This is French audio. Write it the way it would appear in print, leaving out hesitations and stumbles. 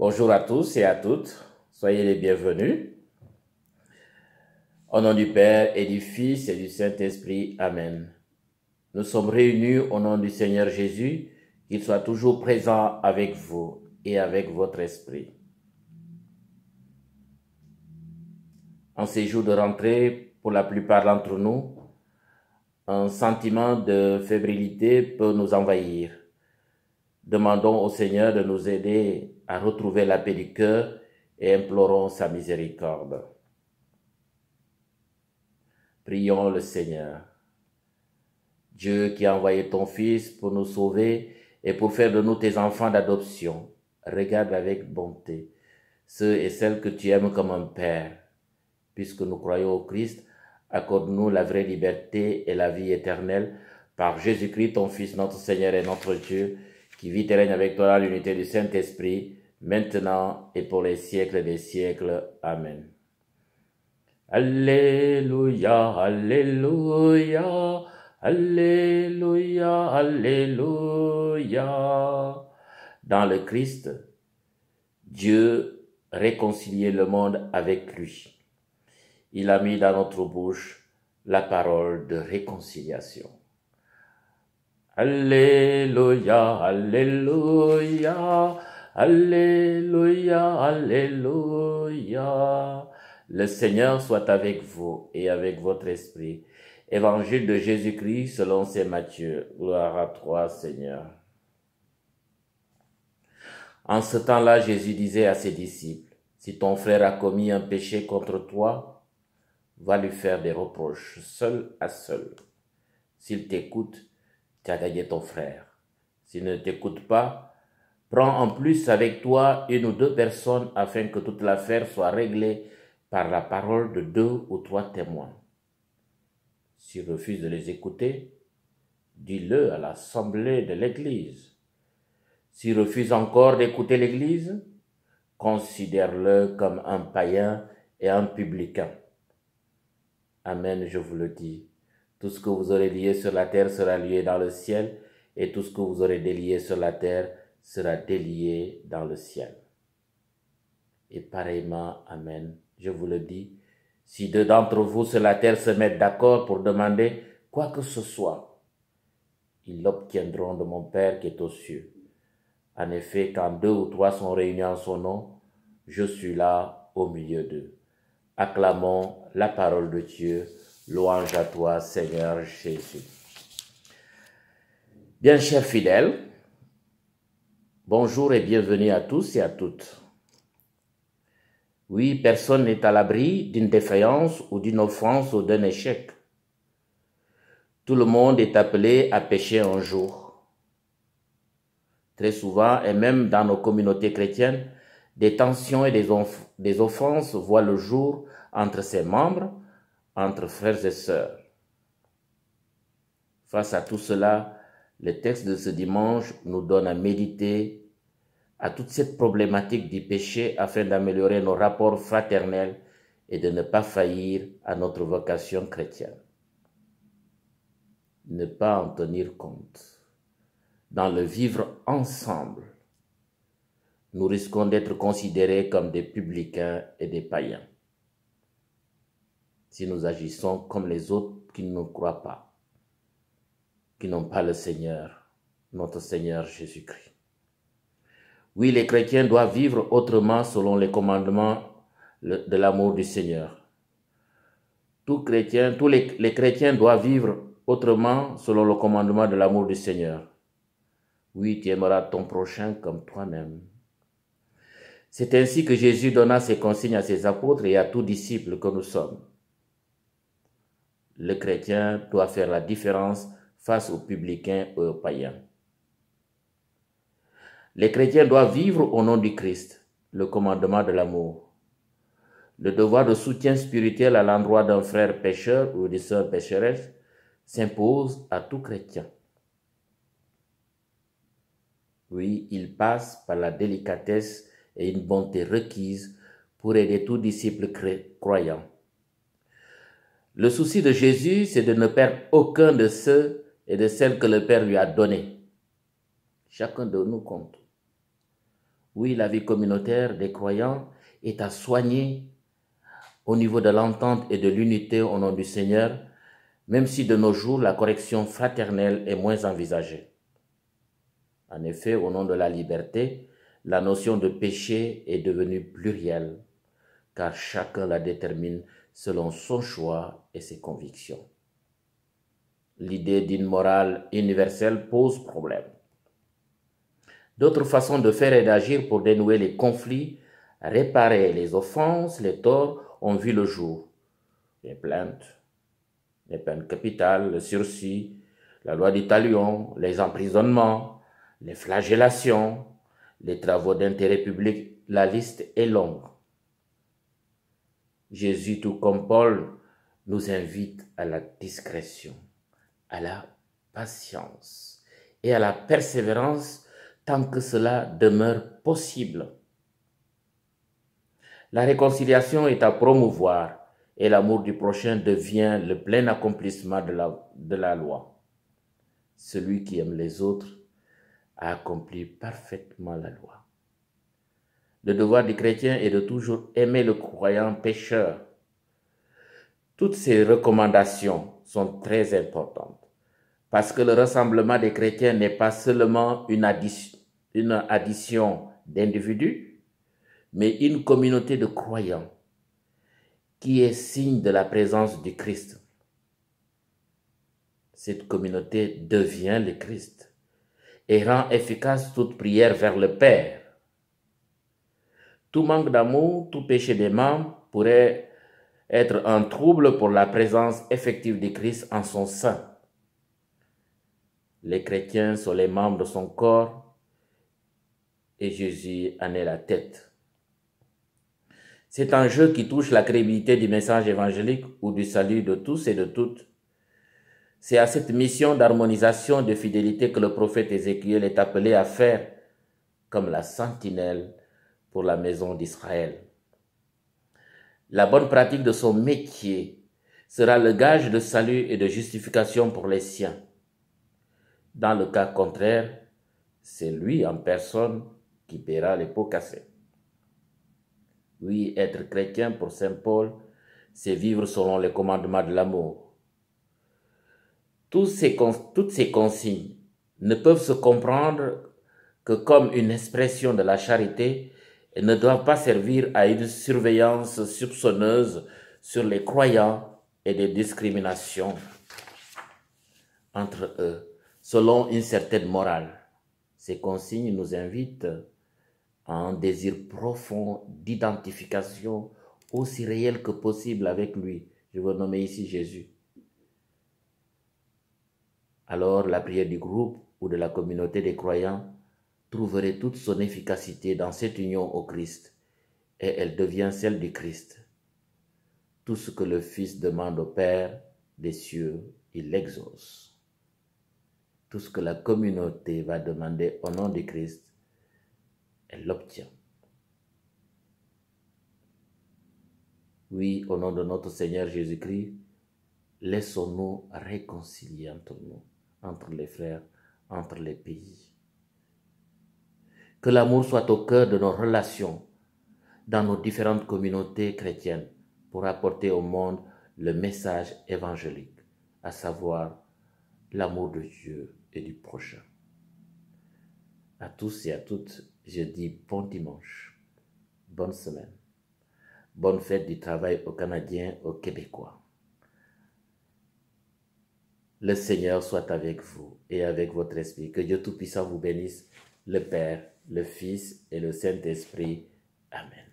Bonjour à tous et à toutes, soyez les bienvenus. Au nom du Père et du Fils et du Saint-Esprit, Amen. Nous sommes réunis au nom du Seigneur Jésus, qu'il soit toujours présent avec vous et avec votre esprit. En ces jours de rentrée, pour la plupart d'entre nous, un sentiment de fébrilité peut nous envahir. Demandons au Seigneur de nous aider à retrouver la paix du cœur et implorons sa miséricorde. Prions le Seigneur. Dieu qui a envoyé ton Fils pour nous sauver et pour faire de nous tes enfants d'adoption, regarde avec bonté ceux et celles que tu aimes comme un Père. Puisque nous croyons au Christ, accorde-nous la vraie liberté et la vie éternelle par Jésus-Christ, ton Fils, notre Seigneur et notre Dieu, qui vit et règne avec toi dans l'unité du Saint-Esprit, maintenant et pour les siècles des siècles. Amen. Alléluia, Alléluia, Alléluia, Alléluia. Dans le Christ, Dieu réconciliait le monde avec lui. Il a mis dans notre bouche la parole de réconciliation. Alléluia, Alléluia, Alléluia, Alléluia. Le Seigneur soit avec vous et avec votre esprit. Évangile de Jésus-Christ selon saint Matthieu. Gloire à toi, Seigneur. En ce temps-là, Jésus disait à ses disciples, « Si ton frère a commis un péché contre toi, va lui faire des reproches, seul à seul. S'il t'écoute, tu as gagné ton frère. S'il ne t'écoute pas, prends en plus avec toi une ou deux personnes afin que toute l'affaire soit réglée par la parole de 2 ou 3 témoins. S'il refuse de les écouter, dis-le à l'assemblée de l'Église. S'il refuse encore d'écouter l'Église, considère-le comme un païen et un publicain. Amen, je vous le dis. Tout ce que vous aurez lié sur la terre sera lié dans le ciel, et tout ce que vous aurez délié sur la terre sera délié dans le ciel. Et pareillement, Amen, je vous le dis, si 2 d'entre vous sur la terre se mettent d'accord pour demander quoi que ce soit, ils l'obtiendront de mon Père qui est aux cieux. En effet, quand 2 ou 3 sont réunis en son nom, je suis là au milieu d'eux. Acclamons la parole de Dieu. Louange à toi, Seigneur Jésus. Bien, chers fidèles, bonjour et bienvenue à tous et à toutes. Oui, personne n'est à l'abri d'une défaillance ou d'une offense ou d'un échec. Tout le monde est appelé à pécher un jour. Très souvent, et même dans nos communautés chrétiennes, des tensions et des offenses voient le jour entre ses membres, entre frères et sœurs. Face à tout cela, le texte de ce dimanche nous donne à méditer à toute cette problématique du péché afin d'améliorer nos rapports fraternels et de ne pas faillir à notre vocation chrétienne. Ne pas en tenir compte. Dans le vivre ensemble, nous risquons d'être considérés comme des publicains et des païens si nous agissons comme les autres qui ne croient pas, qui n'ont pas le Seigneur, notre Seigneur Jésus-Christ. Oui, les chrétiens doivent vivre autrement selon les commandements de l'amour du Seigneur. Tous les chrétiens doivent vivre autrement selon le commandement de l'amour du Seigneur. Oui, tu aimeras ton prochain comme toi-même. C'est ainsi que Jésus donna ses consignes à ses apôtres et à tout disciple que nous sommes. Le chrétien doit faire la différence face aux publicains et aux païens. Les chrétiens doivent vivre au nom du Christ, le commandement de l'amour. Le devoir de soutien spirituel à l'endroit d'un frère pécheur ou d'une sœur pécheresse s'impose à tout chrétien. Oui, il passe par la délicatesse et une bonté requise pour aider tout disciple croyant. Le souci de Jésus, c'est de ne perdre aucun de ceux et de celles que le Père lui a donnés. Chacun de nous compte. Oui, la vie communautaire des croyants est à soigner au niveau de l'entente et de l'unité au nom du Seigneur, même si de nos jours la correction fraternelle est moins envisagée. En effet, au nom de la liberté, la notion de péché est devenue plurielle, car chacun la détermine selon son choix et ses convictions. L'idée d'une morale universelle pose problème. D'autres façons de faire et d'agir pour dénouer les conflits, réparer les offenses, les torts ont vu le jour. Les plaintes, les peines capitales, le sursis, la loi du talion, les emprisonnements, les flagellations, les travaux d'intérêt public, la liste est longue. Jésus, tout comme Paul, nous invite à la discrétion, à la patience et à la persévérance tant que cela demeure possible. La réconciliation est à promouvoir et l'amour du prochain devient le plein accomplissement de la loi. Celui qui aime les autres a accompli parfaitement la loi. Le devoir du chrétien est de toujours aimer le croyant pécheur. Toutes ces recommandations sont très importantes parce que le rassemblement des chrétiens n'est pas seulement une addition d'individus, mais une communauté de croyants qui est signe de la présence du Christ. Cette communauté devient le Christ et rend efficace toute prière vers le Père. Tout manque d'amour, tout péché des membres pourrait être un trouble pour la présence effective du Christ en son sein. Les chrétiens sont les membres de son corps et Jésus en est la tête. C'est un enjeu qui touche la crédibilité du message évangélique ou du salut de tous et de toutes. C'est à cette mission d'harmonisation, de fidélité que le prophète Ézéchiel est appelé à faire comme la sentinelle pour la maison d'Israël. La bonne pratique de son métier sera le gage de salut et de justification pour les siens. Dans le cas contraire, c'est lui en personne qui paiera les pots cassés. Oui, être chrétien pour saint Paul, c'est vivre selon les commandements de l'amour. Toutes ces consignes ne peuvent se comprendre que comme une expression de la charité et ne doivent pas servir à une surveillance soupçonneuse sur les croyants et des discriminations entre eux, selon une certaine morale. Ces consignes nous invitent à un désir profond d'identification aussi réel que possible avec lui. Je veux nommer ici Jésus. Alors la prière du groupe ou de la communauté des croyants trouverait toute son efficacité dans cette union au Christ et elle devient celle du Christ. Tout ce que le Fils demande au Père des cieux, il l'exauce. Tout ce que la communauté va demander au nom du Christ, elle l'obtient. Oui, au nom de notre Seigneur Jésus-Christ, laissons-nous réconcilier entre nous, entre les frères, entre les pays. Que l'amour soit au cœur de nos relations dans nos différentes communautés chrétiennes pour apporter au monde le message évangélique, à savoir l'amour de Dieu et du prochain. À tous et à toutes, je dis bon dimanche, bonne semaine, bonne fête du travail aux Canadiens, aux Québécois. Le Seigneur soit avec vous et avec votre esprit. Que Dieu Tout-Puissant vous bénisse, le Père, le Fils et le Saint-Esprit. Amen.